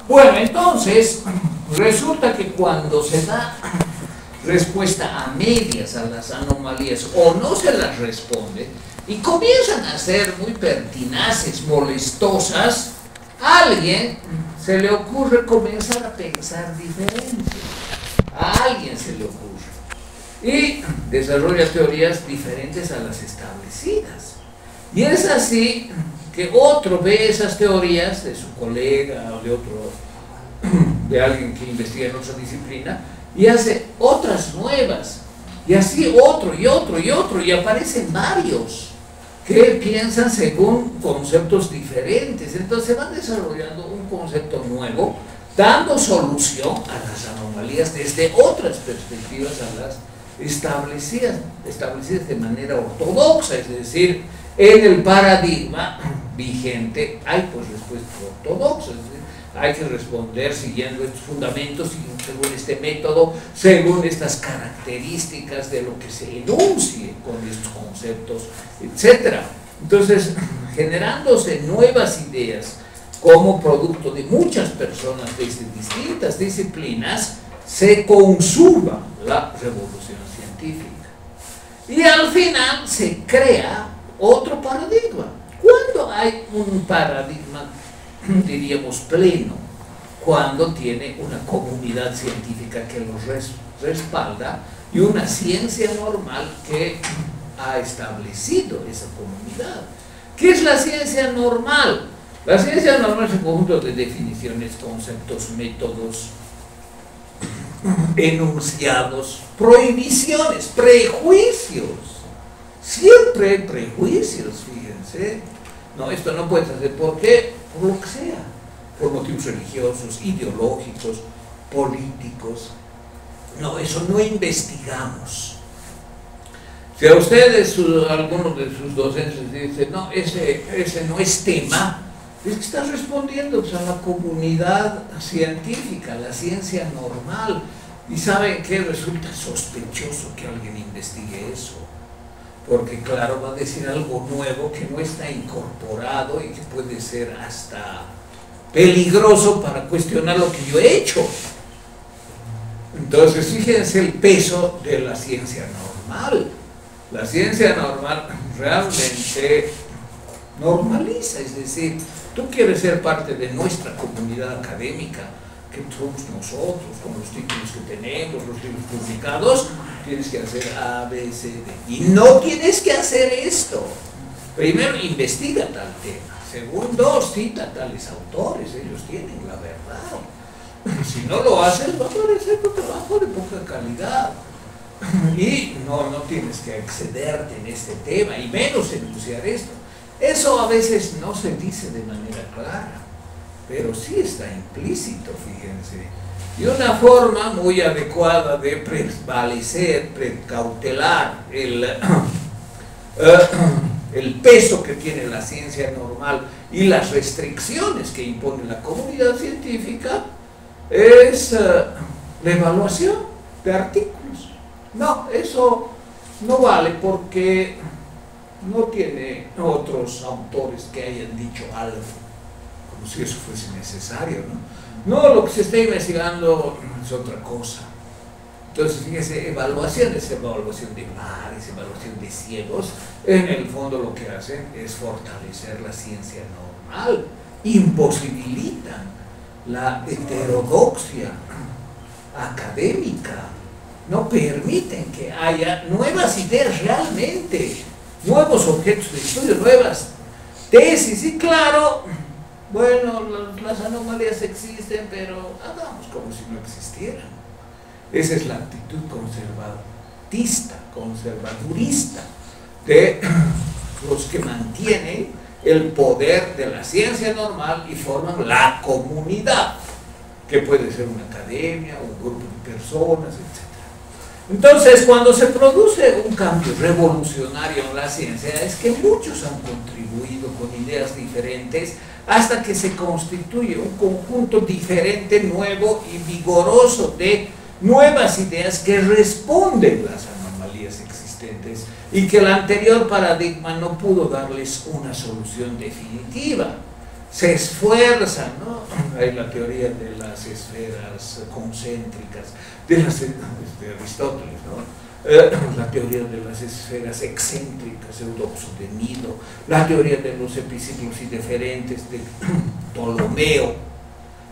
Bueno, entonces, resulta que cuando se da respuesta a medias a las anomalías o no se las responde y comienzan a ser muy pertinaces, molestosas, a alguien se le ocurre comenzar a pensar diferente. A alguien se le ocurre. Y desarrolla teorías diferentes a las establecidas. Y es así que otro ve esas teorías de su colega o de otro, de alguien que investiga en otra disciplina, y hace otras nuevas, y así otro y otro y otro, y aparecen varios que piensan según conceptos diferentes. Entonces se van desarrollando un concepto nuevo, dando solución a las anomalías desde otras perspectivas a las establecidas de manera ortodoxa, es decir, en el paradigma vigente hay pues respuestas ortodoxas, es decir, hay que responder siguiendo estos fundamentos, según este método, según estas características de lo que se enuncie con estos conceptos, etc. Entonces, generándose nuevas ideas como producto de muchas personas desde distintas disciplinas, se consuma la revolución científica. Y al final se crea otro paradigma. ¿Cuándo hay un paradigma, diríamos, pleno? Cuando tiene una comunidad científica que los respalda y una ciencia normal que ha establecido esa comunidad. ¿Qué es la ciencia normal? La ciencia normal es un conjunto de definiciones, conceptos, métodos, enunciados, prohibiciones, prejuicios. Siempre hay prejuicios, fíjense. No, esto no puedes hacer. ¿Por qué? Por lo que sea. Por motivos religiosos, ideológicos, políticos. No, eso no investigamos. Si a ustedes, algunos de sus docentes dicen, no, ese no es tema, es que están respondiendo pues, a la comunidad científica, a la ciencia normal. Y ¿saben qué? Resulta sospechoso que alguien investigue eso. Porque claro, va a decir algo nuevo que no está incorporado y que puede ser hasta peligroso para cuestionar lo que yo he hecho. Entonces, fíjense el peso de la ciencia normal. La ciencia normal realmente normaliza, es decir, tú quieres ser parte de nuestra comunidad académica, que somos nosotros, con los títulos que tenemos, los libros publicados, tienes que hacer A, B, C, D. Y no tienes que hacer esto. Primero, investiga tal tema. Segundo, cita tales autores, ellos tienen la verdad. Si no lo haces, va a parecer tu trabajo de poca calidad. Y no tienes que excederte en este tema, y menos enunciar esto. Eso a veces no se dice de manera clara, pero sí está implícito, fíjense. Y una forma muy adecuada de prevalecer, precautelar el peso que tiene la ciencia normal y las restricciones que impone la comunidad científica es la evaluación de artículos. No, eso no vale porque no tiene otros autores que hayan dicho algo, como si eso fuese necesario, ¿no? No, lo que se está investigando es otra cosa. Entonces, fíjense, evaluación es evaluación de pares, evaluación de ciegos. En el fondo lo que hacen es fortalecer la ciencia normal, imposibilitan la heterodoxia académica, no permiten que haya nuevas ideas realmente, nuevos objetos de estudio, nuevas tesis. Y claro, bueno, las anomalías existen, pero hagamos como si no existieran. Esa es la actitud conservadurista de los que mantienen el poder de la ciencia normal y forman la comunidad, que puede ser una academia, un grupo de personas, etc. Entonces, cuando se produce un cambio revolucionario en la ciencia, es que muchos han contribuido con ideas diferentes hasta que se constituye un conjunto diferente, nuevo y vigoroso de nuevas ideas que responden a las anomalías existentes y que el anterior paradigma no pudo darles una solución definitiva. se esfuerzan, ¿no? Hay la teoría de las esferas concéntricas, de Aristóteles, ¿no? La teoría de las esferas excéntricas, Eudoxo de Nido, la teoría de los epiciclos indiferentes de Ptolomeo,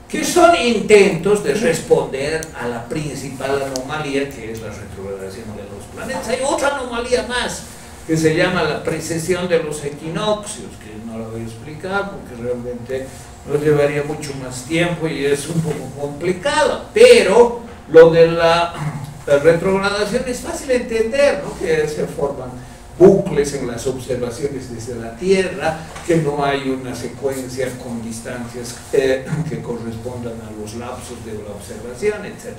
que son intentos de responder a la principal anomalía, que es la retrogradación de los planetas. Hay otra anomalía más, que se llama la precesión de los equinoccios, que no la voy a explicar porque realmente nos llevaría mucho más tiempo y es un poco complicado, pero lo de la retrogradación es fácil de entender, ¿no? Que se forman bucles en las observaciones desde la Tierra, que no hay una secuencia con distancias que correspondan a los lapsos de la observación, etc.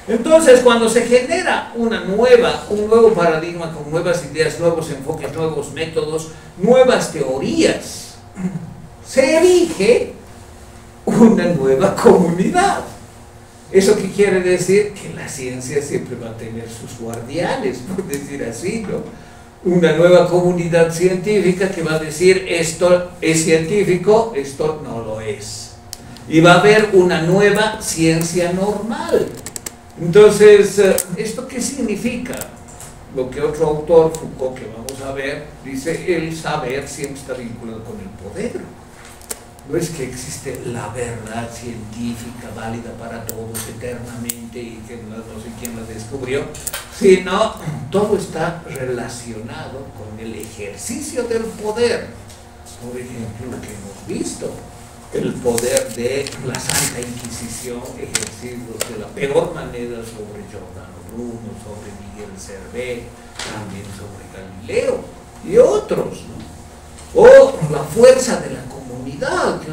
Entonces, cuando se genera un nuevo paradigma con nuevas ideas, nuevos enfoques, nuevos métodos, nuevas teorías, se erige una nueva comunidad. ¿Eso qué quiere decir? Que la ciencia siempre va a tener sus guardianes, por decir así, ¿no? Una nueva comunidad científica que va a decir esto es científico, esto no lo es. Y va a haber una nueva ciencia normal. Entonces, ¿esto qué significa? Lo que otro autor, Foucault, que vamos a ver, dice, el saber siempre está vinculado con el poder. No es que existe la verdad científica válida para todos eternamente y que no sé quién la descubrió, sino todo está relacionado con el ejercicio del poder. Por ejemplo, lo que hemos visto, el poder de la Santa Inquisición ejercido de la peor manera sobre Giordano Bruno, sobre Miguel Servet, también sobre Galileo y otros, ¿no? O la fuerza de la comunidad que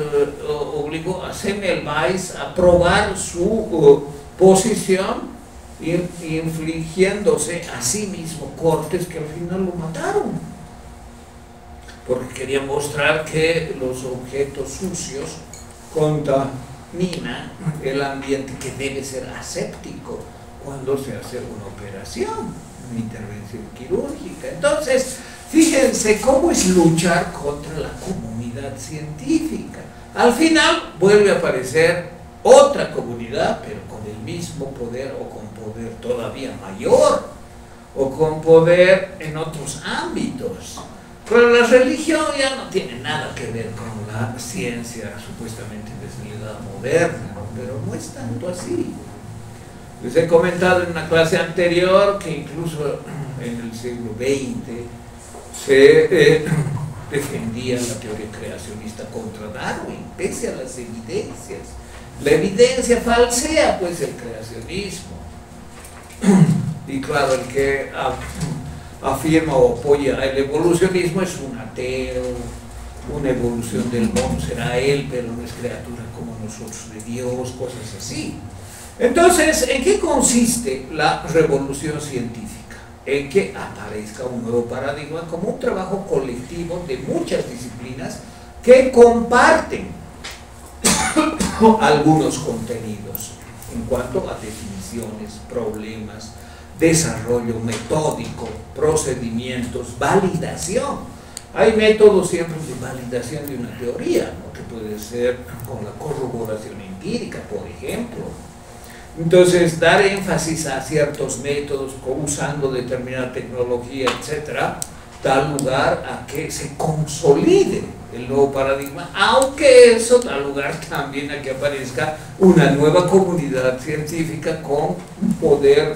obligó a Semmelweis a probar su posición, infligiéndose a sí mismo cortes que al final lo mataron, porque quería mostrar que los objetos sucios contaminan el ambiente, que debe ser aséptico cuando se hace una operación, una intervención quirúrgica. Entonces, fíjense cómo es luchar contra la comunidad científica. Al final vuelve a aparecer otra comunidad, pero con el mismo poder o con poder todavía mayor, o con poder en otros ámbitos. Pero la religión ya no tiene nada que ver con la ciencia, supuestamente desde la edad moderna, ¿no? Pero no es tanto así. Les he comentado en una clase anterior que incluso en el siglo XX se defendía la teoría creacionista contra Darwin, pese a las evidencias. La evidencia falsea pues el creacionismo. Y claro, el que afirma o apoya el evolucionismo es un ateo. Una evolución del mono será él, pero no es criatura como nosotros de Dios, cosas así. Entonces, ¿en qué consiste la revolución científica? En que aparezca un nuevo paradigma como un trabajo colectivo de muchas disciplinas que comparten algunos contenidos en cuanto a definiciones, problemas, desarrollo metódico, procedimientos, validación. Hay métodos siempre de validación de una teoría, ¿no? Que puede ser con la corroboración empírica, por ejemplo. Entonces, dar énfasis a ciertos métodos usando determinada tecnología, etcétera, da lugar a que se consolide el nuevo paradigma, aunque eso da lugar también a que aparezca una nueva comunidad científica con un poder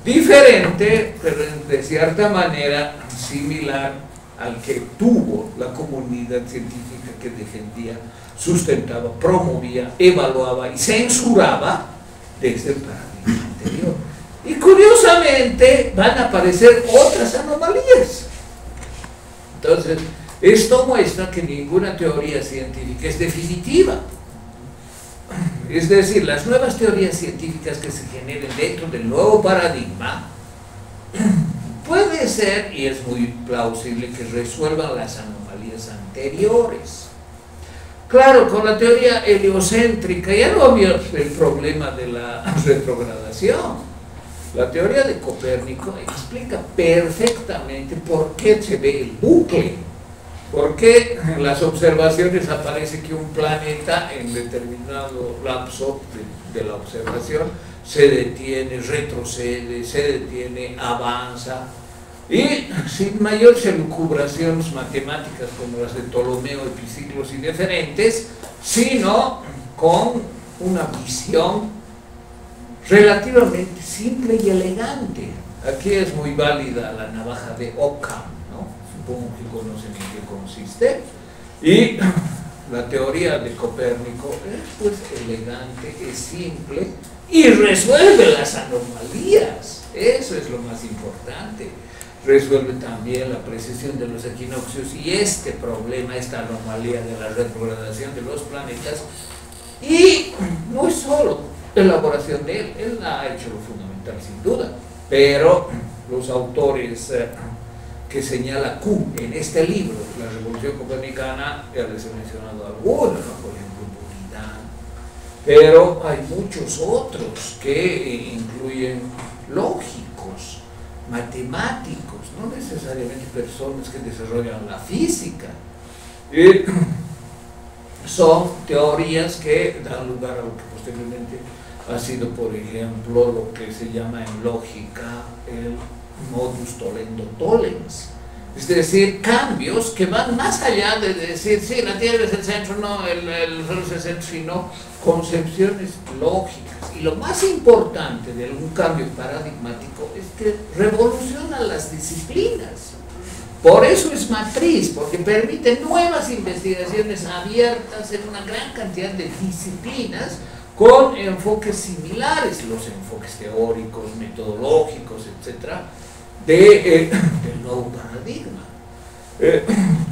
diferente, pero de cierta manera similar al que tuvo la comunidad científica que defendía, sustentaba, promovía, evaluaba y censuraba desde el paradigma anterior. Y curiosamente van a aparecer otras anomalías. Entonces, esto muestra que ninguna teoría científica es definitiva. Es decir, las nuevas teorías científicas que se generen dentro del nuevo paradigma puede ser, y es muy plausible, que resuelvan las anomalías anteriores. Claro, con la teoría heliocéntrica ya no había el problema de la retrogradación. La teoría de Copérnico explica perfectamente por qué se ve el bucle Porque en las observaciones aparece que un planeta en determinado lapso de la observación se detiene, retrocede, se detiene, avanza, y sin mayores elucubraciones matemáticas como las de Ptolomeo, epiciclos y diferentes, sino con una visión relativamente simple y elegante. Aquí es muy válida la navaja de Occam, ¿no? Supongo que conocen en qué consiste. Y la teoría de Copérnico es pues elegante, es simple y resuelve las anomalías. Eso es lo más importante. Resuelve también la precesión de los equinoccios y este problema, esta anomalía de la retrogradación de los planetas. Y no es solo elaboración de él ha hecho lo fundamental sin duda, pero los autores que señala Q en este libro, la Revolución Copernicana, ya les he mencionado algunos, ¿no? Por ejemplo Buridan, pero hay muchos otros que incluyen lógicos, matemáticos, no necesariamente personas que desarrollan la física. Son teorías que dan lugar a lo que posteriormente ha sido, por ejemplo, lo que se llama en lógica el modus tollendo tollens, es decir, cambios que van más allá de decir, sí, la Tierra es el centro, no, el Sol es el centro, sino concepciones lógicas. Y lo más importante de algún cambio paradigmático es que revoluciona las disciplinas. Por eso es matriz, porque permite nuevas investigaciones abiertas en una gran cantidad de disciplinas con enfoques similares, los enfoques teóricos, metodológicos, etcétera, del nuevo paradigma.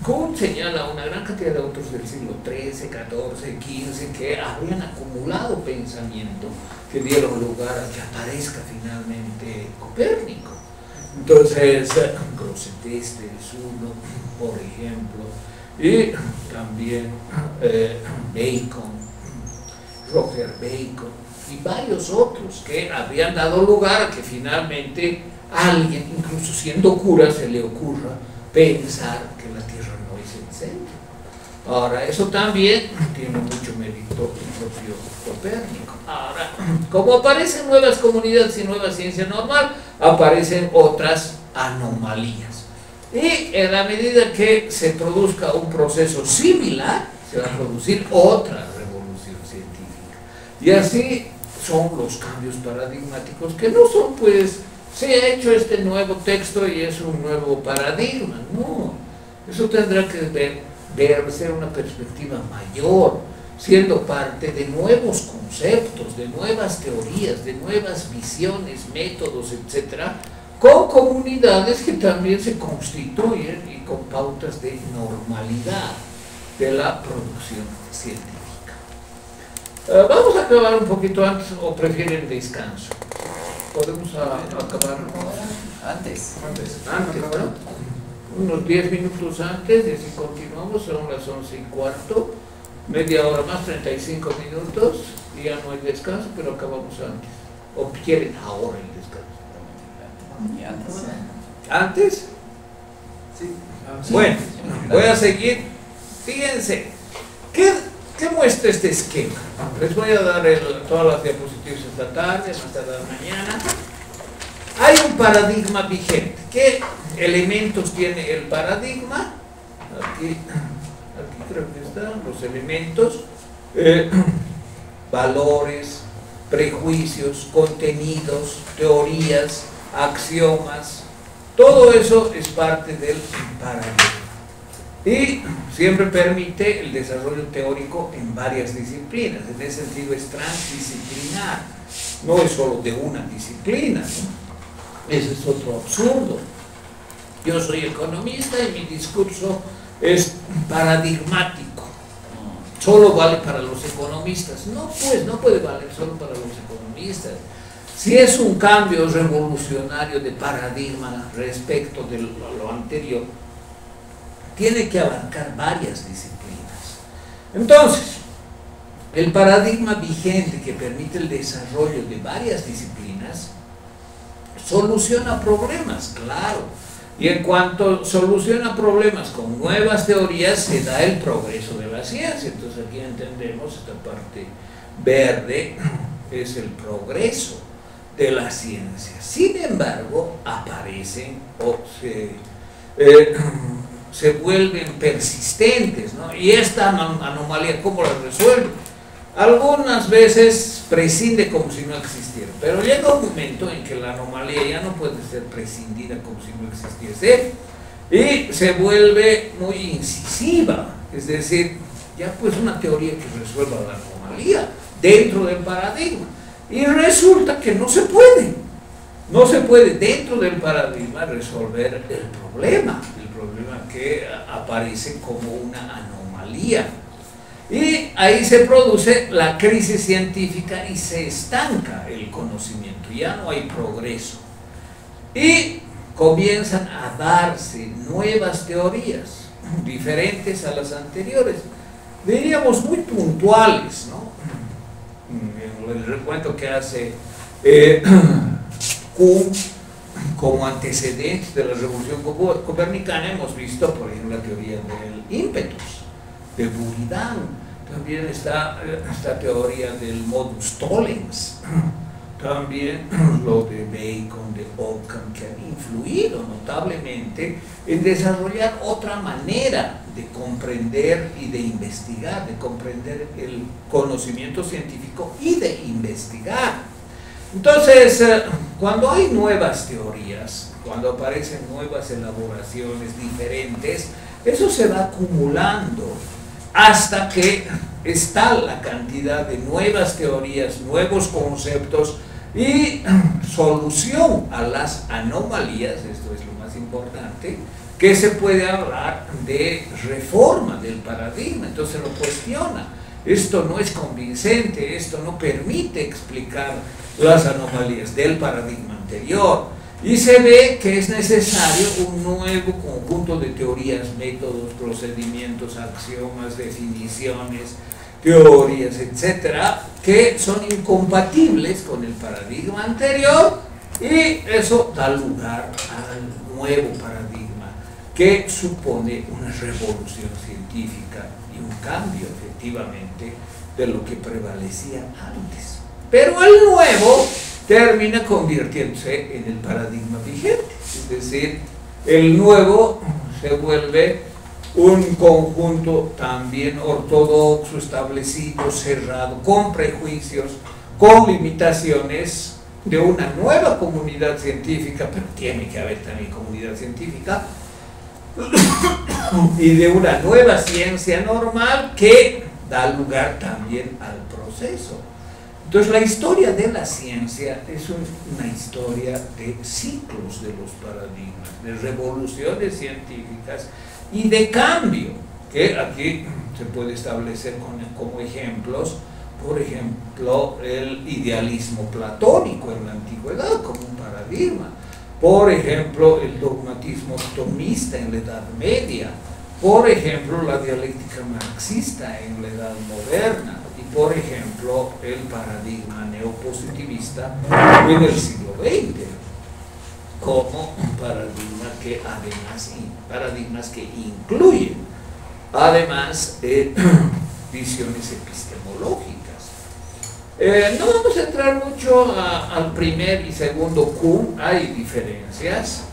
Kuhn señala una gran cantidad de autores del siglo XIII, XIV, XV que habrían acumulado pensamiento que dieron lugar a que aparezca finalmente Copérnico. Entonces, Grosseteste es uno, por ejemplo, y también Bacon, Roger Bacon y varios otros que habían dado lugar a que finalmente alguien, incluso siendo cura, se le ocurra pensar que la Tierra no es el centro. Ahora, eso también tiene mucho mérito el propio Copérnico. Ahora, como aparecen nuevas comunidades y nueva ciencia normal, aparecen otras anomalías. Y en la medida que se produzca un proceso similar, se va a producir otra revolución científica. Y así son los cambios paradigmáticos, que no son pues, se ha hecho este nuevo texto y es un nuevo paradigma. No, eso tendrá que verse una perspectiva mayor, siendo parte de nuevos conceptos, de nuevas teorías, de nuevas visiones, métodos, etcétera, con comunidades que también se constituyen y con pautas de normalidad de la producción científica. Vamos a acabar un poquito antes, o prefieren descanso. Podemos acabar antes, ¿no? Unos 10 minutos antes, y así continuamos, son las 11:15, media hora más, 35 minutos, y ya no hay descanso, pero acabamos antes. ¿O quieren ahora el descanso? ¿Antes? Sí. Bueno, voy a seguir. Fíjense, ¿qué muestra este esquema? Les voy a dar todas las diapositivas esta tarde, más tarde mañana. Hay un paradigma vigente. ¿Qué elementos tiene el paradigma? Aquí creo que están los elementos, valores, prejuicios, contenidos, teorías, axiomas. Todo eso es parte del paradigma. Y siempre permite el desarrollo teórico en varias disciplinas. En ese sentido es transdisciplinar. No es solo de una disciplina, ¿no? Ese es otro absurdo. Yo soy economista y mi discurso es paradigmático. Solo vale para los economistas. No, pues, no puede valer solo para los economistas. Si es un cambio revolucionario de paradigma respecto de lo anterior, tiene que abarcar varias disciplinas. Entonces, el paradigma vigente que permite el desarrollo de varias disciplinas soluciona problemas, claro, Y en cuanto soluciona problemas con nuevas teorías, se da el progreso de la ciencia. Entonces aquí entendemos esta parte verde, es el progreso de la ciencia. Sin embargo, aparecen o se vuelven persistentes, ¿no? Y esta anomalía, ¿cómo la resuelve? Algunas veces prescinde como si no existiera, pero llega un momento en que la anomalía ya no puede ser prescindida como si no existiese y se vuelve muy incisiva, es decir, ya pues una teoría que resuelva la anomalía dentro del paradigma, y resulta que no se puede dentro del paradigma resolver el problema que aparece como una anomalía. Y ahí se produce la crisis científica y se estanca el conocimiento, ya no hay progreso. Y comienzan a darse nuevas teorías, diferentes a las anteriores, diríamos muy puntuales, ¿no? En el recuento que hace Kuhn como antecedentes de la revolución copernicana, hemos visto, por ejemplo, la teoría del ímpetus de Buridan, también está esta teoría del modus tollens, también lo de Bacon, de Ockham, que han influido notablemente en desarrollar otra manera de comprender y de investigar, de comprender el conocimiento científico y de investigar. Entonces, cuando hay nuevas teorías, cuando aparecen nuevas elaboraciones diferentes, eso se va acumulando hasta que está la cantidad de nuevas teorías, nuevos conceptos y solución a las anomalías, esto es lo más importante, que se puede hablar de reforma del paradigma. Entonces lo cuestiona, esto no es convincente, esto no permite explicar las anomalías del paradigma anterior, y se ve que es necesario un nuevo conjunto de teorías, métodos, procedimientos, axiomas, definiciones, teorías, etcétera, que son incompatibles con el paradigma anterior, y eso da lugar al nuevo paradigma que supone una revolución científica y un cambio efectivamente de lo que prevalecía antes. Pero el nuevo termina convirtiéndose en el paradigma vigente, es decir, el nuevo se vuelve un conjunto también ortodoxo, establecido, cerrado, con prejuicios, con limitaciones de una nueva comunidad científica, pero tiene que haber también comunidad científica, y de una nueva ciencia normal que da lugar también al proceso. Entonces la historia de la ciencia es una historia de ciclos de los paradigmas, de revoluciones científicas y de cambio, que aquí se puede establecer como ejemplos, por ejemplo, el idealismo platónico en la antigüedad como un paradigma, por ejemplo, el dogmatismo tomista en la Edad Media, por ejemplo, la dialéctica marxista en la Edad Moderna, y por ejemplo, el paradigma neopositivista en el siglo XX, como un paradigma que además, paradigmas que incluyen además visiones epistemológicas. No vamos a entrar mucho al primer y segundo Kuhn, hay diferencias,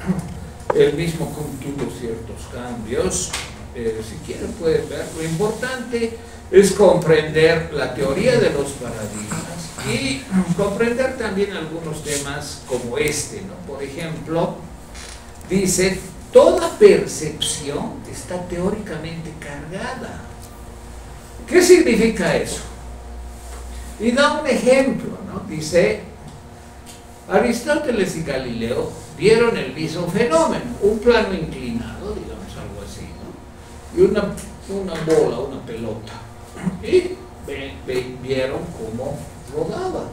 el mismo Kuhn tuvo ciertos cambios, si quieren pueden ver. Lo importante es comprender la teoría de los paradigmas y comprender también algunos temas como este, ¿no? Por ejemplo, dice, toda percepción está teóricamente cargada. ¿Qué significa eso? Y da un ejemplo, ¿no? Dice, Aristóteles y Galileo vieron el mismo fenómeno, un plano inclinado, digamos algo así, ¿no? Y una bola, una pelota, y vieron cómo rodaba,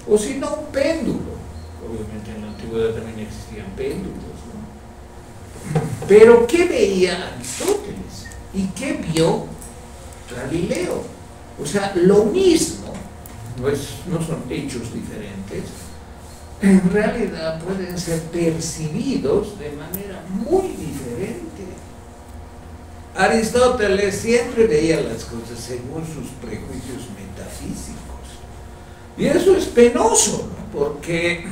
o si no, un péndulo. Obviamente en la antigüedad también existían péndulos, ¿no? Pero ¿qué veía Aristóteles? ¿Y qué vio Galileo? O sea, lo mismo, no son hechos diferentes, en realidad pueden ser percibidos de manera muy diferente. Aristóteles siempre veía las cosas según sus prejuicios metafísicos. Y eso es penoso, ¿no? Porque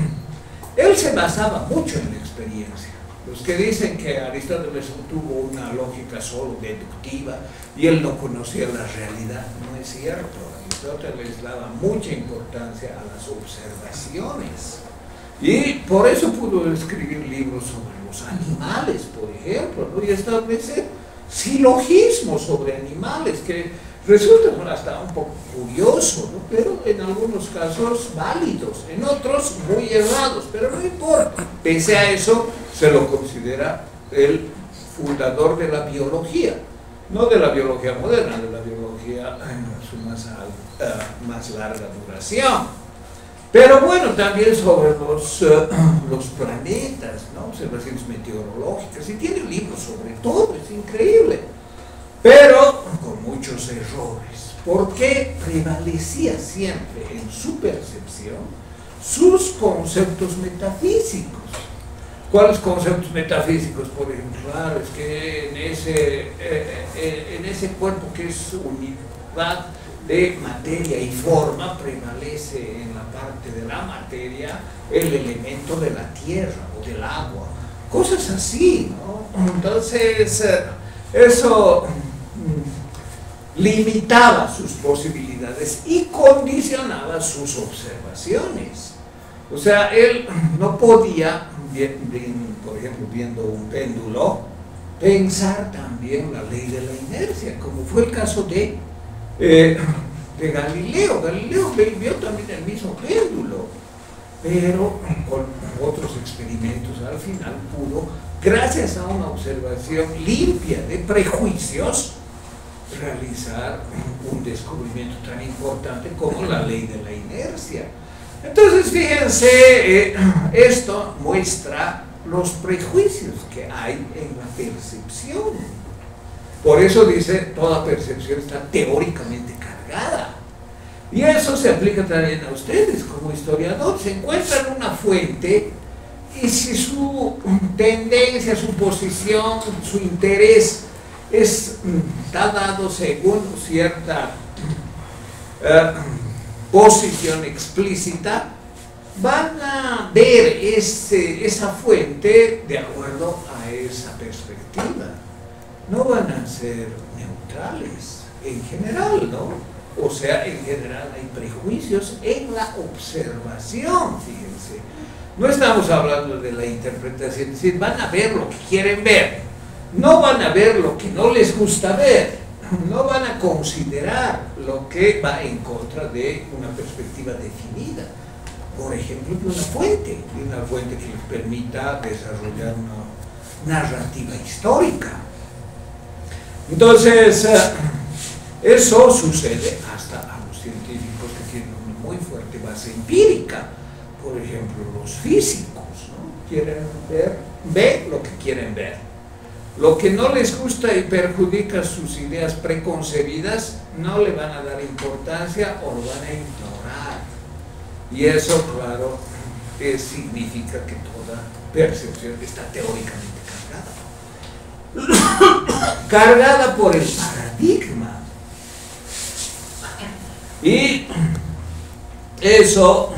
él se basaba mucho en la experiencia. Los que dicen que Aristóteles tuvo una lógica solo deductiva y él no conocía la realidad, no es cierto. Aristóteles daba mucha importancia a las observaciones. Y por eso pudo escribir libros sobre los animales, por ejemplo, ¿no? Y establecer silogismos sobre animales que resultan hasta un poco curiosos, ¿no? Pero en algunos casos válidos, en otros muy errados, pero no importa. Pese a eso, se lo considera el fundador de la biología, no de la biología moderna, de la biología en su más larga duración. Pero bueno, también sobre los planetas, ¿no? Observaciones meteorológicas, y tiene libros sobre todo, es increíble, pero con muchos errores, porque prevalecía siempre en su percepción sus conceptos metafísicos. ¿Cuáles conceptos metafísicos? Por ejemplo, claro, es que en ese cuerpo que es unidad de materia y forma, prevalece en la parte de la materia el elemento de la tierra o del agua, cosas así, ¿no? Entonces, eso limitaba sus posibilidades y condicionaba sus observaciones. O sea, él no podía, por ejemplo, viendo un péndulo, pensar también la ley de la inercia, como fue el caso de Galileo. Galileo vio también el mismo péndulo, pero con otros experimentos al final pudo, gracias a una observación limpia de prejuicios, realizar un descubrimiento tan importante como la ley de la inercia. Entonces, fíjense, esto muestra los prejuicios que hay en la percepción. Por eso dice, toda percepción está teóricamente cargada. Y eso se aplica también a ustedes como historiador. Se encuentran una fuente y si su tendencia, su posición, su interés está dado según cierta posición explícita, van a ver esa fuente de acuerdo a esa perspectiva. No van a ser neutrales en general, ¿no? O sea, en general hay prejuicios en la observación, fíjense. No estamos hablando de la interpretación, es decir, van a ver lo que quieren ver, no van a ver lo que no les gusta ver, no van a considerar lo que va en contra de una perspectiva definida. Por ejemplo, de una fuente que les permita desarrollar una narrativa histórica. Entonces, eso sucede hasta a los científicos que tienen una muy fuerte base empírica. Por ejemplo, los físicos, ¿no? Quieren ver lo que quieren ver. Lo que no les gusta y perjudica sus ideas preconcebidas, no le van a dar importancia o lo van a ignorar. Y eso, claro, significa que toda percepción está teóricamente cargada por el paradigma. Y eso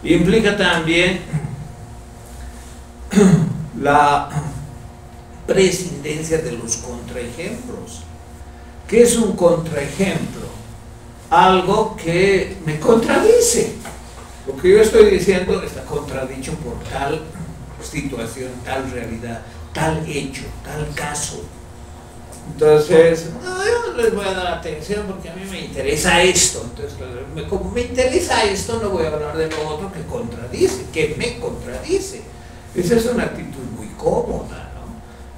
implica también la prescindencia de los contraejemplos. ¿Qué es un contraejemplo? Algo que me contradice. Lo que yo estoy diciendo está contradicho por tal situación, tal realidad, tal hecho, tal caso. Entonces, no, yo no les voy a dar atención porque a mí me interesa esto. Entonces, como me interesa esto, no voy a hablar de lo otro que contradice, que me contradice. Esa es una actitud muy cómoda, ¿no?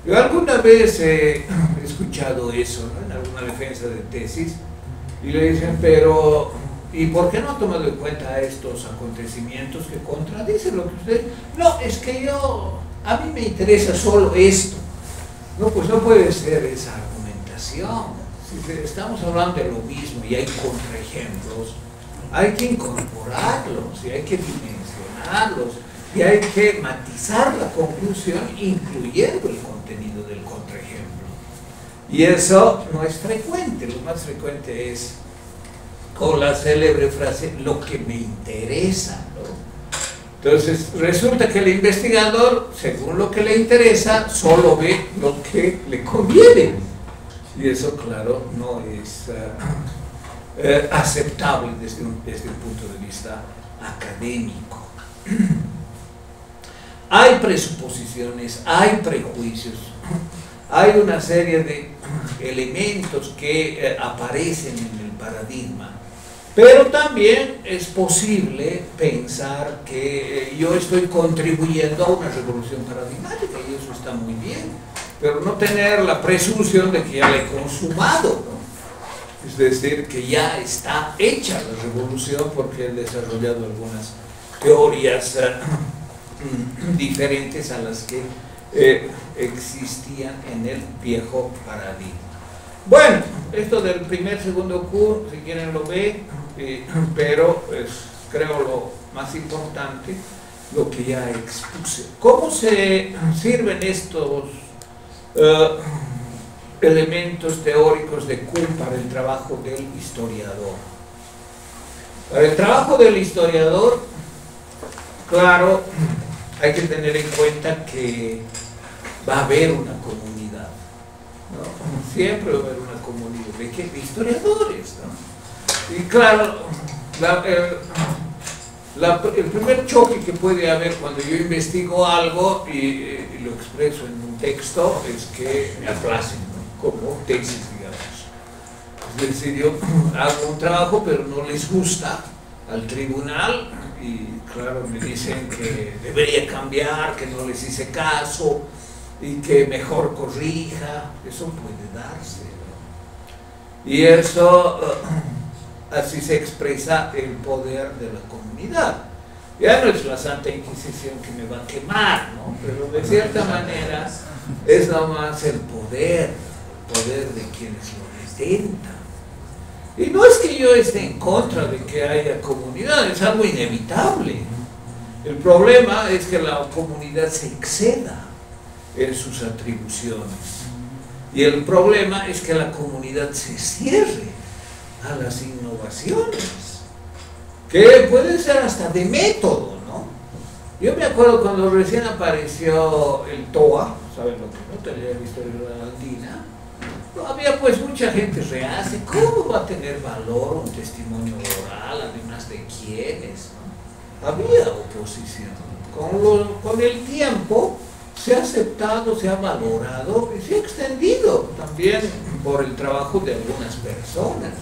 Yo alguna vez he escuchado eso, ¿no? En alguna defensa de tesis, y le dicen, pero ¿y por qué no ha tomado en cuenta estos acontecimientos que contradicen lo que usted? No, es que a mí me interesa solo esto. No, pues no puede ser esa argumentación. Si estamos hablando de lo mismo y hay contraejemplos, hay que incorporarlos y hay que dimensionarlos. explicarlos y hay que matizar la conclusión incluyendo el contenido del contraejemplo. Y eso no es frecuente, lo más frecuente es con la célebre frase, lo que me interesa, ¿no? Entonces, resulta que el investigador, según lo que le interesa, solo ve lo que le conviene. Y eso, claro, no es aceptable desde un punto de vista académico. Hay presuposiciones, hay prejuicios, hay una serie de elementos que aparecen en el paradigma. Pero también es posible pensar que yo estoy contribuyendo a una revolución paradigmática y eso está muy bien, pero no tener la presunción de que ya la he consumado, ¿no? Es decir, que ya está hecha la revolución porque he desarrollado algunas teorías diferentes a las que existían en el viejo paradigma. Bueno, esto del primer, segundo Q, si quieren lo ve, pero es, creo, lo más importante, lo que ya expuse. ¿Cómo se sirven estos elementos teóricos de Q para el trabajo del historiador? Para el trabajo del historiador, claro, hay que tener en cuenta que va a haber una comunidad, ¿no? Siempre va a haber una comunidad de historiadores, ¿no? Y claro, el primer choque que puede haber cuando yo investigo algo y lo expreso en un texto es que me aplacen, ¿no? Como tesis, digamos. Es decir, yo hago un trabajo pero no les gusta al tribunal y claro, me dicen que debería cambiar, que no les hice caso y que mejor corrija. Eso puede darse, ¿no? Y eso, así se expresa el poder de la comunidad. Ya no es la Santa Inquisición que me va a quemar, ¿no? Pero de cierta manera es nada más el poder de quienes lo detentan. Y no es que yo esté en contra de que haya comunidad, es algo inevitable. El problema es que la comunidad se exceda en sus atribuciones. Y el problema es que la comunidad se cierre a las innovaciones, que pueden ser hasta de método, ¿no? Yo me acuerdo cuando recién apareció el TOA, ¿saben lo que no? Teoría de la historia andina. Había pues mucha gente reacia. ¿Cómo va a tener valor un testimonio oral, además de quiénes, ¿no? Había oposición. Con el tiempo se ha aceptado, se ha valorado y se ha extendido también por el trabajo de algunas personas,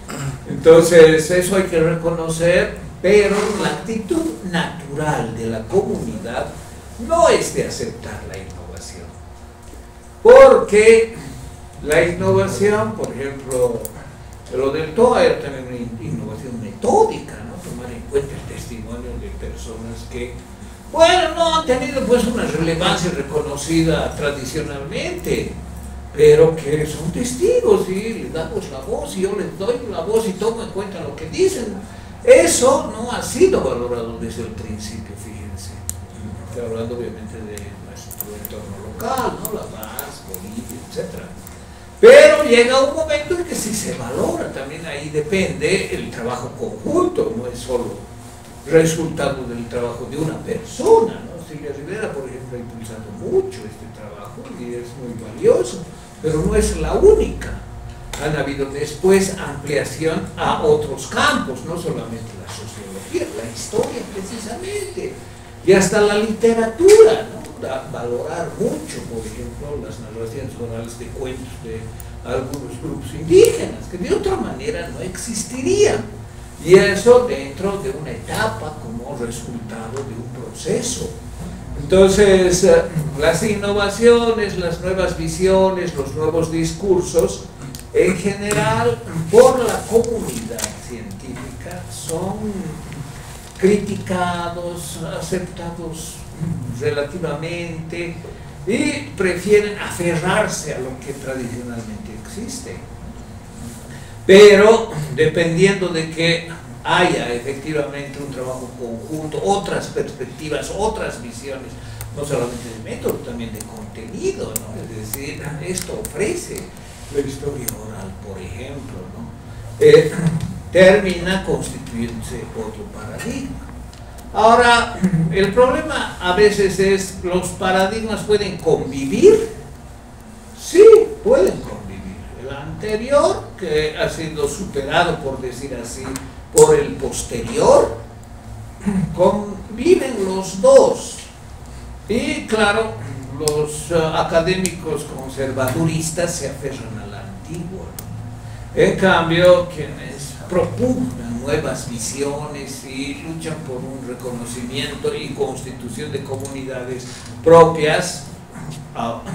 ¿no? Entonces eso hay que reconocer, pero la actitud natural de la comunidad no es de aceptar la innovación, porque la innovación, por ejemplo, lo del TOA era también una innovación metódica, ¿no? Tomar en cuenta el testimonio de personas que, bueno, no han tenido pues una relevancia reconocida tradicionalmente, pero que son testigos y les damos la voz y yo les doy la voz y tomo en cuenta lo que dicen. Eso no ha sido valorado desde el principio, fíjense. Estoy hablando obviamente de nuestro entorno local, ¿no? La Paz, Bolivia, etc. Pero llega un momento en que sí se valora, también ahí depende el trabajo conjunto, no es solo resultado del trabajo de una persona, ¿no? Silvia Rivera, por ejemplo, ha impulsado mucho este trabajo y es muy valioso, pero no es la única. Han habido después ampliación a otros campos, no solamente la sociología, la historia precisamente, y hasta la literatura, ¿no? Valorar mucho, por ejemplo, las narraciones orales de cuentos de algunos grupos indígenas, que de otra manera no existirían. Y eso dentro de una etapa como resultado de un proceso. Entonces, las innovaciones, las nuevas visiones, los nuevos discursos, en general, por la comunidad científica, son criticados, aceptados relativamente, y prefieren aferrarse a lo que tradicionalmente existe. Pero dependiendo de qué haya efectivamente un trabajo conjunto, otras perspectivas, otras visiones, no solamente de método, también de contenido, ¿no? Es decir, esto ofrece la historia oral, por ejemplo, ¿no? Termina constituyéndose otro paradigma. Ahora, el problema a veces es, ¿los paradigmas pueden convivir? Sí, pueden convivir. El anterior, que ha sido superado, por decir así, por el posterior, conviven los dos. Y claro, los académicos conservaduristas se aferran al antiguo, ¿no? En cambio, quienes propugnan nuevas visiones y luchan por un reconocimiento y constitución de comunidades propias,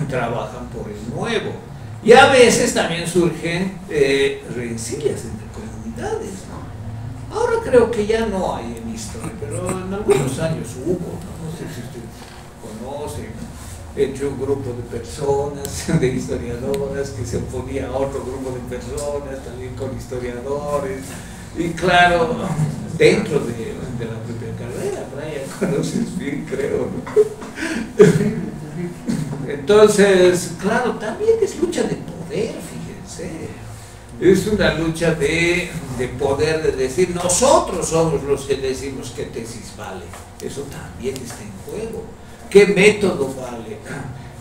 trabajan por el nuevo. Y a veces también surgen rencillas entre comunidades, ¿no? Ahora creo que ya no hay en historia, pero en algunos años hubo, ¿no? No sé si ustedes conocen, hecho un grupo de personas, de historiadoras, que se oponía a otro grupo de personas, también con historiadores, y claro, dentro de la propia carrera, Brian, conoces bien, creo, ¿no? Entonces, claro, también es lucha de poder, fíjense. Es una lucha de poder, de decir, nosotros somos los que decimos qué tesis vale. Eso también está en juego. ¿Qué método vale?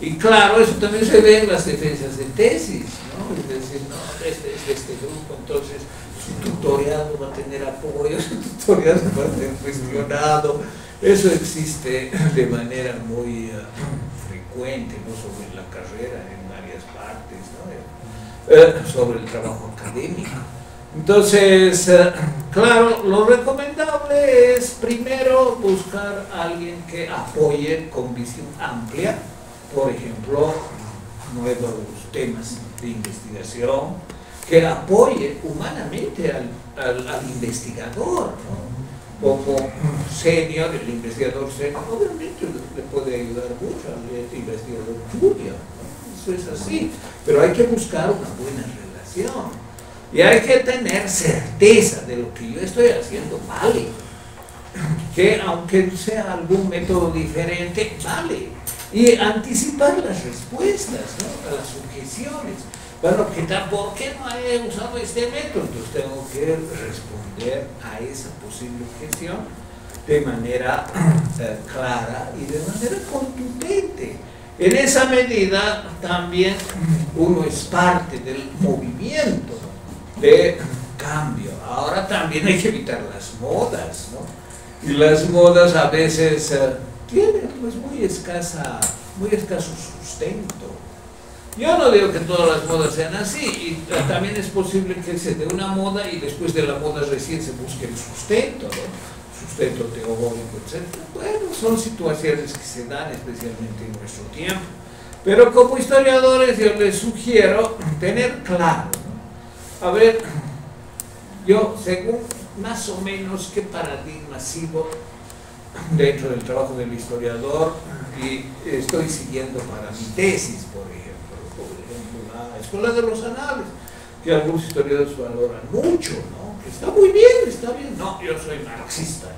Y claro, eso también se ve en las defensas de tesis, ¿no? Es decir, no, este grupo, entonces su tutoriado va a tener apoyo, su tutoriado va a ser cuestionado. Eso existe de manera muy frecuente, ¿no? Sobre la carrera en varias partes, ¿no? Sobre el trabajo académico. Entonces, claro, lo recomendable es primero buscar a alguien que apoye con visión amplia, por ejemplo, nuevos temas de investigación, que apoye humanamente al investigador, ¿no? Como senior, el investigador senior, obviamente le puede ayudar mucho al investigador junior, ¿no? Eso es así, pero hay que buscar una buena relación. Y hay que tener certeza de lo que yo estoy haciendo vale, que aunque sea algún método diferente, vale, y anticipar las respuestas, ¿no? A las objeciones. Bueno, ¿por qué no he usado este método? Entonces tengo que responder a esa posible objeción de manera clara y de manera contundente. En esa medida también uno es parte del movimiento de cambio. Ahora también hay que evitar las modas, ¿no? Y las modas a veces tienen pues muy escaso sustento. Yo no digo que todas las modas sean así, y también es posible que se dé una moda y después de la moda recién se busque el sustento, ¿no? Sustento teórico, etc. Bueno, son situaciones que se dan especialmente en nuestro tiempo. Pero como historiadores yo les sugiero tener claro, ¿no? A ver, yo según más o menos qué paradigma sigo dentro del trabajo del historiador y estoy siguiendo para mi tesis, por ejemplo, la Escuela de los Anales, que algunos historiadores valoran mucho, ¿no? Que está muy bien, no, yo soy marxista,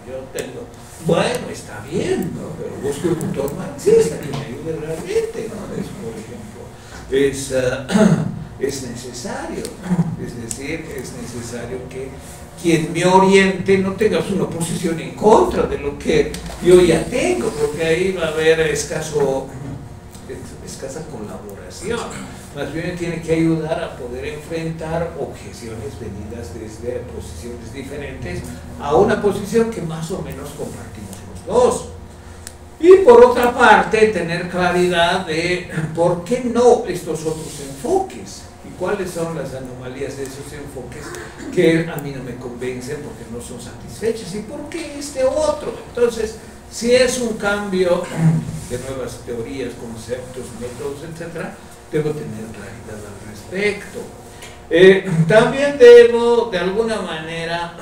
bueno, está bien, ¿no? Pero busco un autor marxista que me ayude realmente, ¿no? Por ejemplo, es necesario, es decir, es necesario que quien me oriente no tenga una posición en contra de lo que yo ya tengo, porque ahí va a haber escasa colaboración. Más bien tiene que ayudar a poder enfrentar objeciones venidas desde posiciones diferentes a una posición que más o menos compartimos los dos. Y por otra parte, tener claridad de por qué no estos otros enfoques y cuáles son las anomalías de esos enfoques que a mí no me convencen porque no son satisfechas y por qué este otro. Entonces, si es un cambio de nuevas teorías, conceptos, métodos, etc., debo tener claridad al respecto. También debo, de alguna manera,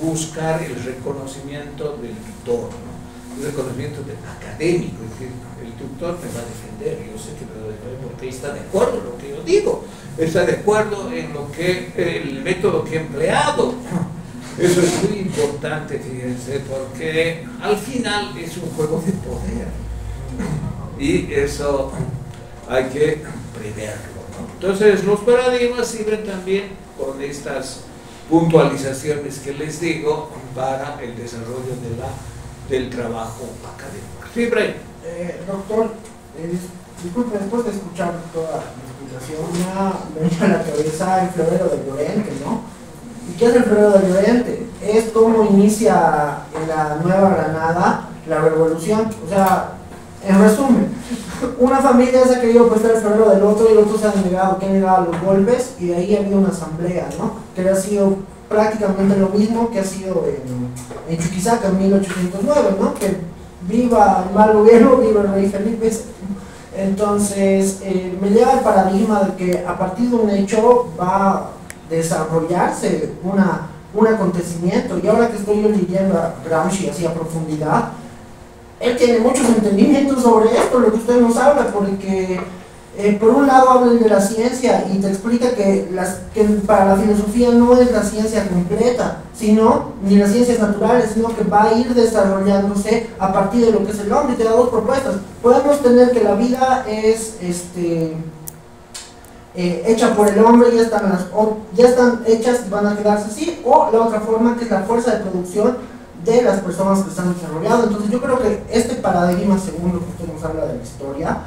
buscar el reconocimiento del tutor, ¿no? El reconocimiento del académico, es decir, el tutor me va a defender, yo sé que me va a defender porque está de acuerdo en lo que yo digo, está de acuerdo en lo que el método que he empleado. Eso es muy importante, fíjense, porque al final es un juego de poder y eso hay que preverlo, ¿no? Entonces los paradigmas sirven también con estas puntualizaciones que les digo para el desarrollo del trabajo académico. Sí, Brian. Doctor, disculpe, después de escuchar toda la explicación me venía a la cabeza el florero de Llorente, ¿no? ¿Y qué es el florero de Llorente? Es cómo inicia en la Nueva Granada la revolución. O sea, en resumen, una familia se ha querido prestar el florero del otro y el otro se ha negado, que han negado los golpes, y de ahí había una asamblea, ¿no? Que ha sido prácticamente lo mismo que ha sido en Chuquisaca en 1809, ¿no? Que viva el mal gobierno, viva el rey Felipe. Entonces, me lleva el paradigma de que a partir de un hecho va a desarrollarse un acontecimiento. Y ahora que estoy yo leyendo a Gramsci así a profundidad, él tiene muchos entendimientos sobre esto, lo que usted nos habla, porque por un lado habla de la ciencia y te explica que para la filosofía no es la ciencia completa, sino ni las ciencias naturales, sino que va a ir desarrollándose a partir de lo que es el hombre. Y te da dos propuestas. Podemos tener que la vida es hecha por el hombre, ya están hechas y van a quedarse así, o la otra forma, que es la fuerza de producción de las personas que están desarrollando. Entonces yo creo que este paradigma, según lo que usted nos habla de la historia,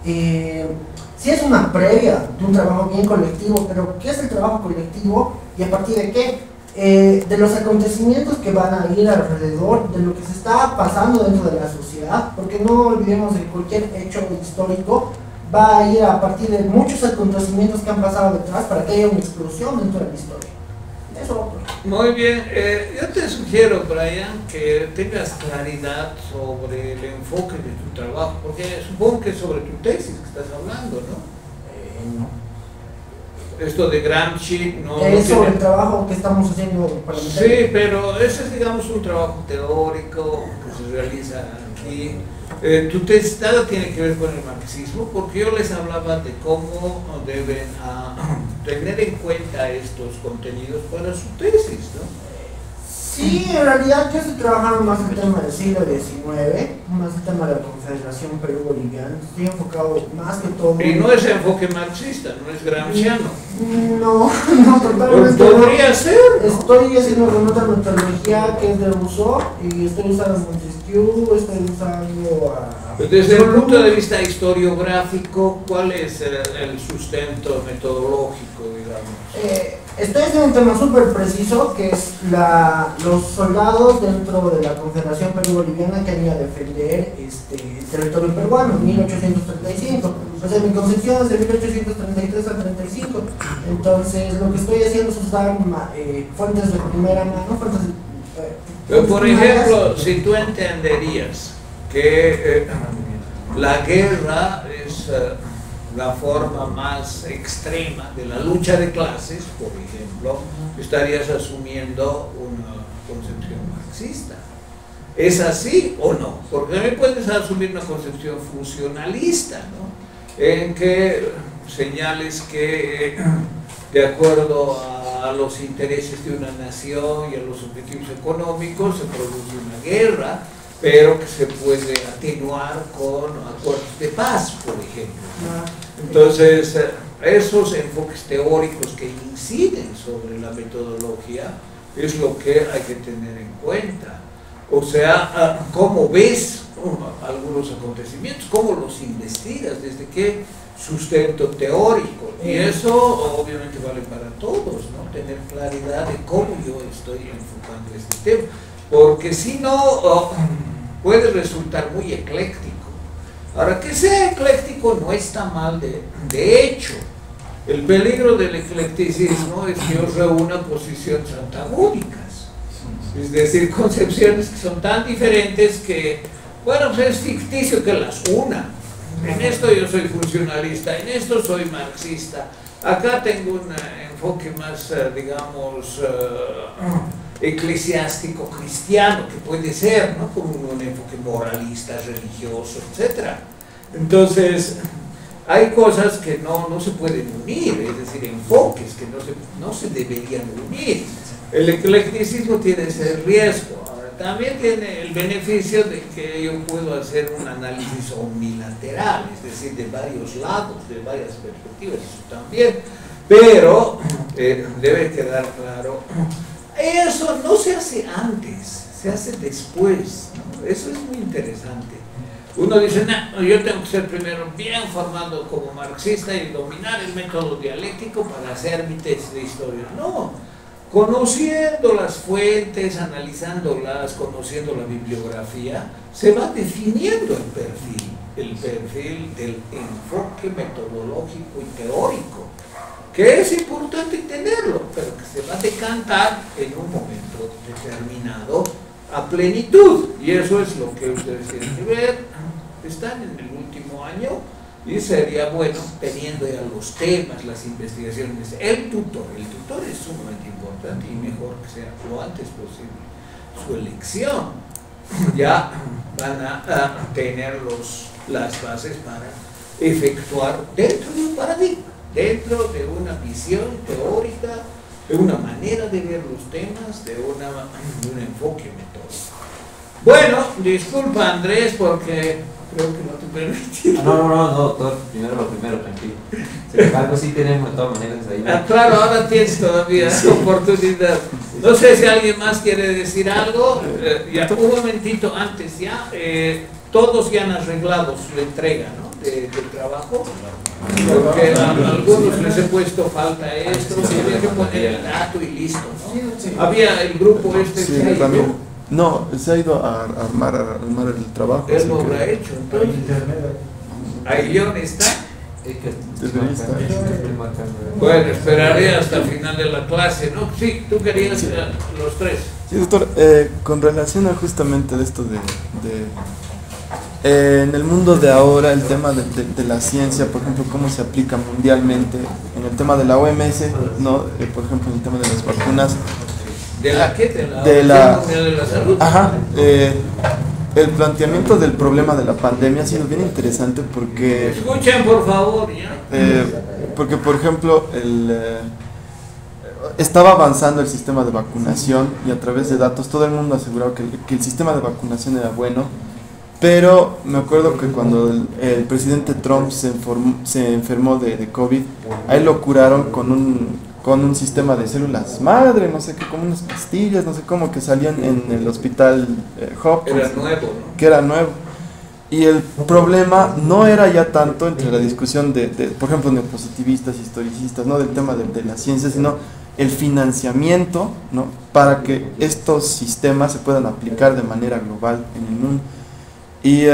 sí es una previa de un trabajo bien colectivo. Pero ¿qué es el trabajo colectivo y a partir de qué? De los acontecimientos que van a ir alrededor, de lo que se está pasando dentro de la sociedad, porque no olvidemos que cualquier hecho histórico va a ir a partir de muchos acontecimientos que han pasado detrás para que haya una explosión dentro de la historia. Eso. Muy bien, yo te sugiero, Brian, que tengas claridad sobre el enfoque de tu trabajo, porque supongo que es sobre tu tesis que estás hablando, ¿no? No. Esto de Gramsci no es sobre tiene... el trabajo que estamos haciendo para el Sí, pero ese es, digamos, un trabajo teórico que se realiza aquí. Tu tesis nada tiene que ver con el marxismo, porque yo les hablaba de cómo deben tener en cuenta estos contenidos para su tesis, ¿no? Sí, en realidad yo estoy trabajando más en el tema del siglo XIX, más el tema de la Confederación Perú-Boliviana. Estoy enfocado más que todo... Y no es enfoque marxista, no es gramsciano. No, totalmente. Podría ser, ¿no? Estoy haciendo con otra metodología que es de Rousseau, y estoy usando Montesquieu, estoy usando a... Desde el punto de vista historiográfico, ¿cuál es el sustento metodológico, digamos? Estoy haciendo un tema súper preciso, que es los soldados dentro de la Confederación Perú-Boliviana que han ido a defender el territorio peruano en 1835. O sea, mi concepción es de 1833 al 35. Entonces, lo que estoy haciendo es usar fuentes de primera mano, Pero, por ejemplo, si tú entenderías que la guerra es la forma más extrema de la lucha de clases, por ejemplo, estarías asumiendo una concepción marxista. ¿Es así o no? Porque también puedes asumir una concepción funcionalista, ¿no? En que señales que, de acuerdo a los intereses de una nación y a los objetivos económicos, se produce una guerra, pero que se puede atenuar con acuerdos de paz, por ejemplo. Entonces, esos enfoques teóricos que inciden sobre la metodología es lo que hay que tener en cuenta. O sea, cómo ves algunos acontecimientos, cómo los investigas, desde qué sustento teórico. Y eso obviamente vale para todos, ¿no? Tener claridad de cómo yo estoy enfocando este tema. Porque si no, puede resultar muy ecléctico. Ahora, que sea ecléctico no está mal de hecho. El peligro del eclecticismo es que os reúna posiciones antagónicas. Es decir, concepciones que son tan diferentes que, bueno, pues es ficticio que las una. En esto yo soy funcionalista, en esto soy marxista. Acá tengo un enfoque más, digamos, eclesiástico cristiano, que puede ser, ¿no? Como un enfoque moralista, religioso, etc. Entonces, hay cosas que no se pueden unir, es decir, enfoques que no se deberían unir. El eclecticismo tiene ese riesgo. Ahora, también tiene el beneficio de que yo puedo hacer un análisis omnilateral, es decir, de varios lados, de varias perspectivas, eso también. Pero debe quedar claro, eso no se hace antes, se hace después, ¿no? Eso es muy interesante. Uno dice, no, yo tengo que ser primero bien formado como marxista y dominar el método dialéctico para hacer mi tesis de historia. No, conociendo las fuentes, analizándolas, conociendo la bibliografía, se va definiendo el perfil del enfoque metodológico y teórico, que es importante tenerlo, pero que se va a decantar en un momento determinado a plenitud, y eso es lo que ustedes tienen que ver. Están en el último año y sería bueno, teniendo ya los temas, las investigaciones, el tutor es sumamente importante y mejor que sea lo antes posible su elección. Ya van a tener las bases para efectuar dentro de un paradigma, dentro de una visión teórica, de una manera de ver los temas, de un enfoque metódico. Bueno, disculpa Andrés porque creo que no te permití. No, doctor, primero lo primero, tranquilo. Sin embargo, sí tenemos de todas maneras ahí. Claro, ahora tienes todavía oportunidad. No sé si alguien más quiere decir algo. Ya, un momentito antes ya. Todos ya han arreglado su entrega, ¿no? Del trabajo. Porque a algunos les he puesto falta esto, tienen que poner el dato y listo, ¿no? Había el grupo este. Sí, también. No, se ha ido a armar el trabajo. Él lo habrá hecho, entonces. Ahí John está. Debería estar. Bueno, esperaré hasta el final de la clase, ¿no? Sí, tú querías los tres. Sí, doctor, con relación a justamente de esto en el mundo de ahora, el tema de la ciencia, por ejemplo, cómo se aplica mundialmente, en el tema de la OMS, ¿no? Por ejemplo, en el tema de las vacunas. ¿De la qué? De la Mundial de la Salud. Ajá. El planteamiento del problema de la pandemia ha sido bien interesante porque... Escuchen, por favor, ya. Porque, por ejemplo, estaba avanzando el sistema de vacunación y a través de datos todo el mundo aseguraba que el sistema de vacunación era bueno, pero me acuerdo que cuando el presidente Trump se enfermó de COVID, a él lo curaron con un sistema de células madre, no sé qué, como unas pastillas, no sé cómo, que salían en el hospital Hopkins. Era nuevo, ¿no? Que era nuevo. Y el problema no era ya tanto entre la discusión de por ejemplo, neopositivistas, historicistas, no del tema de la ciencia, sino el financiamiento, ¿no? Para que estos sistemas se puedan aplicar de manera global en el mundo. Y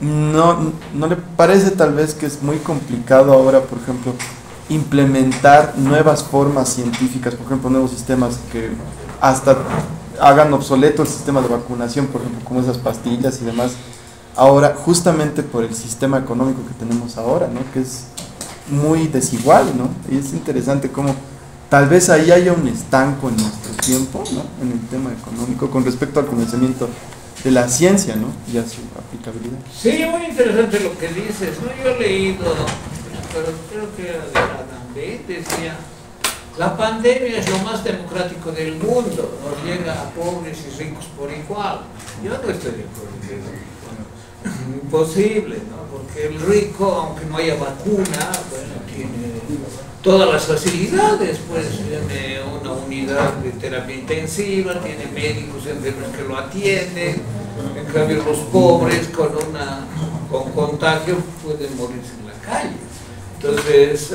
no le parece tal vez que es muy complicado ahora, por ejemplo, implementar nuevas formas científicas, por ejemplo, nuevos sistemas que hasta hagan obsoleto el sistema de vacunación, por ejemplo, como esas pastillas y demás, ahora justamente por el sistema económico que tenemos ahora, ¿no? Que es muy desigual, ¿no? Y es interesante cómo tal vez ahí haya un estanco en nuestro tiempo, ¿no? En el tema económico con respecto al conocimiento de la ciencia, ¿no? Y a su aplicabilidad. Sí, muy interesante lo que dices, ¿no? Yo he leído, pero creo que era de Adam B. decía, la pandemia es lo más democrático del mundo, nos llega a pobres y ricos por igual. Yo no estoy de acuerdo con eso. Imposible, ¿no? Porque el rico, aunque no haya vacuna, bueno, tiene todas las facilidades, pues tiene una unidad de terapia intensiva, tiene médicos enfermos que lo atienden. En cambio los pobres con contagio pueden morirse en la calle. Entonces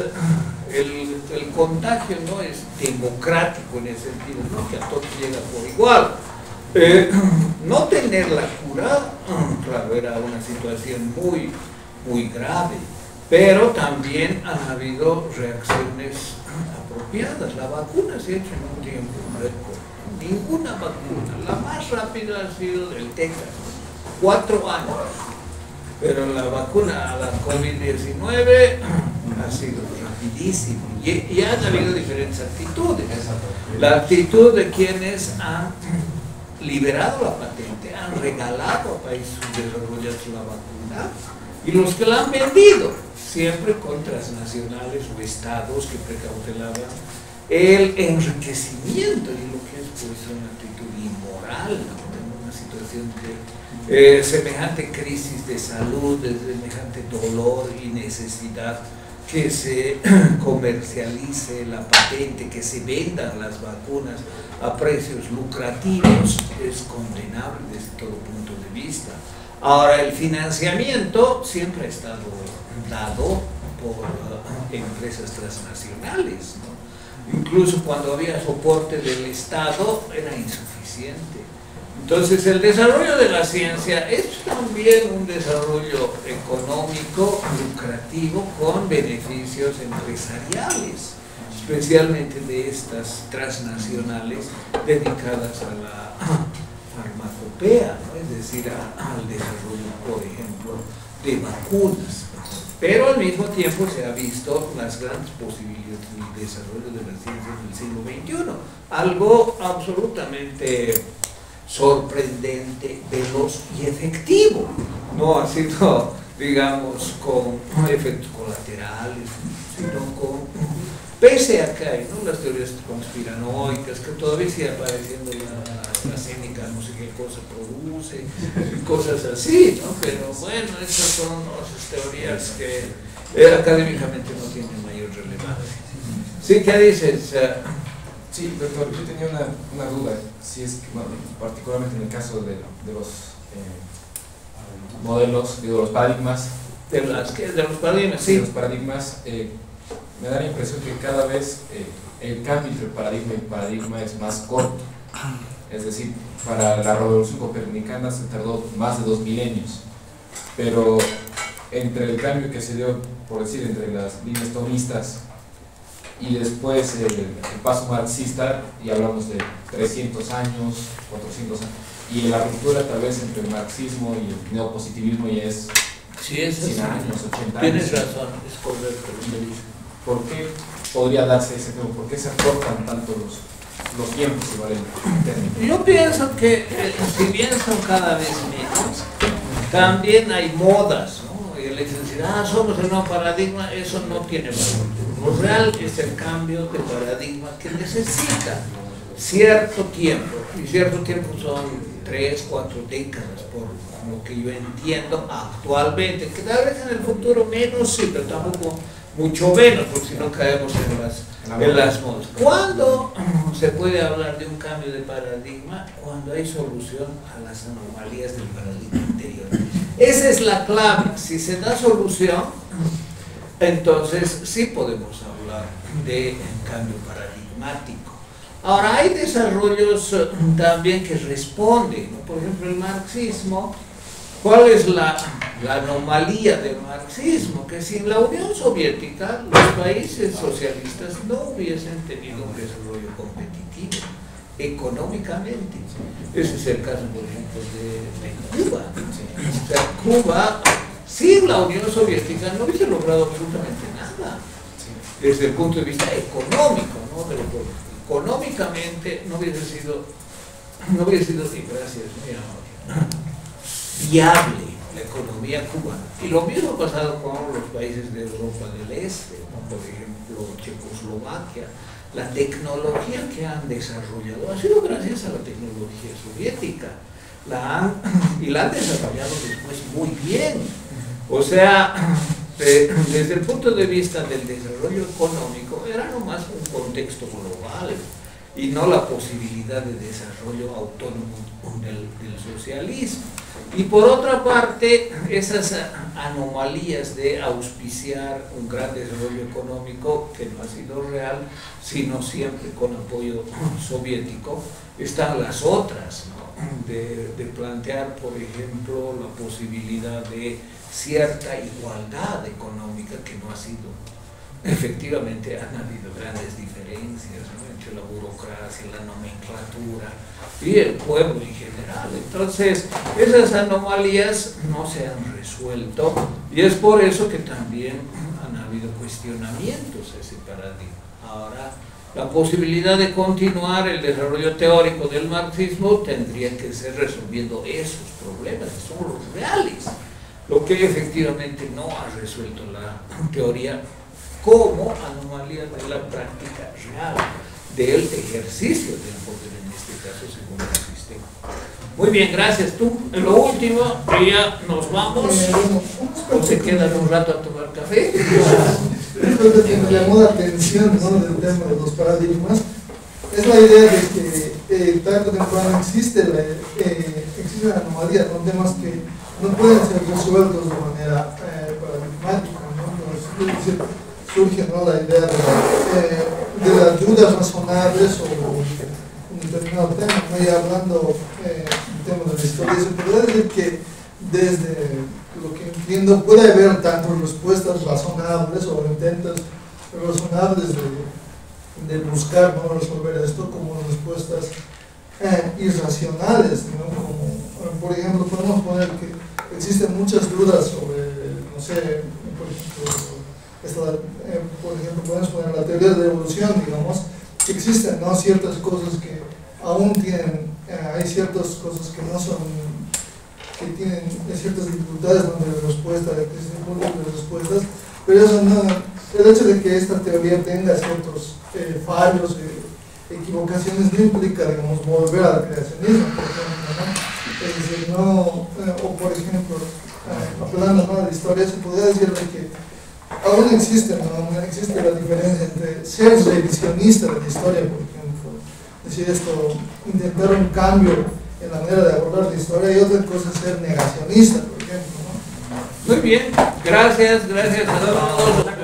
el contagio no es democrático en ese sentido, no que a todos llega por igual. No tener la cura, claro, era una situación muy, muy grave, pero también han habido reacciones apropiadas. La vacuna se ha hecho en un tiempo récord. Ninguna vacuna, la más rápida ha sido del Texas, 4 años, pero la vacuna a la COVID-19 ha sido rapidísima y han habido diferentes actitudes. La actitud de quienes han liberado la patente, han regalado a países desarrollados la vacuna, y los que la han vendido, siempre con transnacionales o estados que precautelaban el enriquecimiento y lo que es pues una actitud inmoral, ¿no? En una situación de semejante crisis de salud, de semejante dolor y necesidad, que se comercialice la patente, que se vendan las vacunas a precios lucrativos, es condenable desde todo punto de vista. Ahora, el financiamiento siempre ha estado dado por empresas transnacionales, ¿no? Incluso cuando había soporte del Estado era insuficiente. Entonces el desarrollo de la ciencia es también un desarrollo económico lucrativo con beneficios empresariales, especialmente de estas transnacionales dedicadas a la farmacopea, ¿no? Es decir, al desarrollo, por ejemplo, de vacunas. Pero al mismo tiempo se ha visto las grandes posibilidades de desarrollo de la ciencia en el siglo XXI, algo absolutamente sorprendente, veloz y efectivo, no ha sido, digamos, con efectos colaterales, sino con, pese a que hay, ¿no?, las teorías conspiranoicas, que todavía sigue apareciendo la cénica, no sé qué cosa produce, y cosas así, ¿no? Pero bueno, esas son otras teorías que académicamente no tienen mayor relevancia. ¿Sí? ¿Qué dices? Sí, doctor, yo tenía una duda, si es que, bueno, particularmente en el caso de los modelos, digo, los paradigmas. De los paradigmas, sí. De los paradigmas, me da la impresión que cada vez el cambio entre paradigma y paradigma es más corto. Es decir, para la revolución copernicana se tardó más de 2 milenios, pero entre el cambio que se dio, por decir, entre las líneas tomistas y después el paso marxista, y hablamos de 300 años, 400 años, y la ruptura tal vez entre el marxismo y el neopositivismo ya es, sí, es 100 años, 80 años. Tienes razón, es correcto lo que dices. ¿Por qué podría darse ese tema? ¿Por qué se acortan tanto los tiempos, igual el término? Yo pienso que si bien son cada vez menos, también hay modas, ¿no? Y el hecho de decir, somos el nuevo paradigma, eso no tiene valor. Lo real es el cambio de paradigma que necesita cierto tiempo, y cierto tiempo son 3, 4 décadas, por lo que yo entiendo actualmente, que tal vez en el futuro menos, sí, pero tampoco mucho menos, porque si no caemos en las modas. ¿Cuándo se puede hablar de un cambio de paradigma? Cuando hay solución a las anomalías del paradigma anterior. Esa es la clave. Si se da solución, entonces sí podemos hablar de cambio paradigmático. Ahora, hay desarrollos también que responden, ¿no? Por ejemplo, el marxismo. ¿Cuál es la anomalía del marxismo? Que sin la Unión Soviética los países socialistas no hubiesen tenido un desarrollo competitivo económicamente. Ese es el caso, por ejemplo, de Cuba. O sea, Cuba, sin la Unión Soviética, no hubiese logrado absolutamente nada desde el punto de vista económico, ¿no? Económicamente no hubiese sido, gracias, mi amor, viable la economía cubana. Y lo mismo ha pasado con los países de Europa del Este, ¿no? Por ejemplo, Checoslovaquia. La tecnología que han desarrollado ha sido gracias a la tecnología soviética. La han desarrollado después muy bien. O sea, desde el punto de vista del desarrollo económico, era nomás un contexto global y no la posibilidad de desarrollo autónomo del socialismo. Y por otra parte, esas anomalías de auspiciar un gran desarrollo económico que no ha sido real, sino siempre con apoyo soviético, están las otras, ¿no? de plantear, por ejemplo, la posibilidad de cierta igualdad económica que no ha sido. Efectivamente han habido grandes diferencias, ¿no?, entre la burocracia, la nomenclatura y el pueblo en general. Entonces, esas anomalías no se han resuelto y es por eso que también han habido cuestionamientos a ese paradigma. Ahora, la posibilidad de continuar el desarrollo teórico del marxismo tendría que ser resolviendo esos problemas, que son los reales. Lo que efectivamente no ha resuelto la teoría como anomalías de la práctica real del ejercicio del poder, en este caso según el sistema. Muy bien, gracias. Tú, en lo último, ya nos vamos. ¿O se quedan un rato a tomar café? Lo que me llamó la atención, ¿no?, del tema de los paradigmas es la idea de que tarde o temprano existen anomalías, ¿no?, temas que no pueden ser resueltos de manera paradigmática, ¿no? Entonces, surge, ¿no?, la idea de las dudas razonables sobre un determinado tema, ¿no? Y hablando del tema de la historia, se podría decir que desde lo que entiendo puede haber tanto respuestas razonables o intentos razonables de buscar, ¿no?, resolver esto, como respuestas irracionales, ¿no? Como, por ejemplo, podemos poner que existen muchas dudas sobre, no sé, por ejemplo, podemos poner la teoría de la evolución, digamos, que existen, ¿no?, ciertas cosas que aún tienen, hay ciertas cosas que no son, que tienen ciertas dificultades de respuesta, existen múltiples respuestas, pero eso no, el hecho de que esta teoría tenga ciertos fallos, equivocaciones, no implica, digamos, volver al creacionismo, por ejemplo, ¿no? Es decir, no, o por ejemplo, hablando, ¿no?, de la historia, se podría decir de que aún existe, ¿no?, existe la diferencia entre ser revisionista de la historia, por ejemplo, es decir, esto, intentar un cambio en la manera de abordar la historia, y otra cosa es ser negacionista, por ejemplo, ¿no? Muy bien, gracias a todos.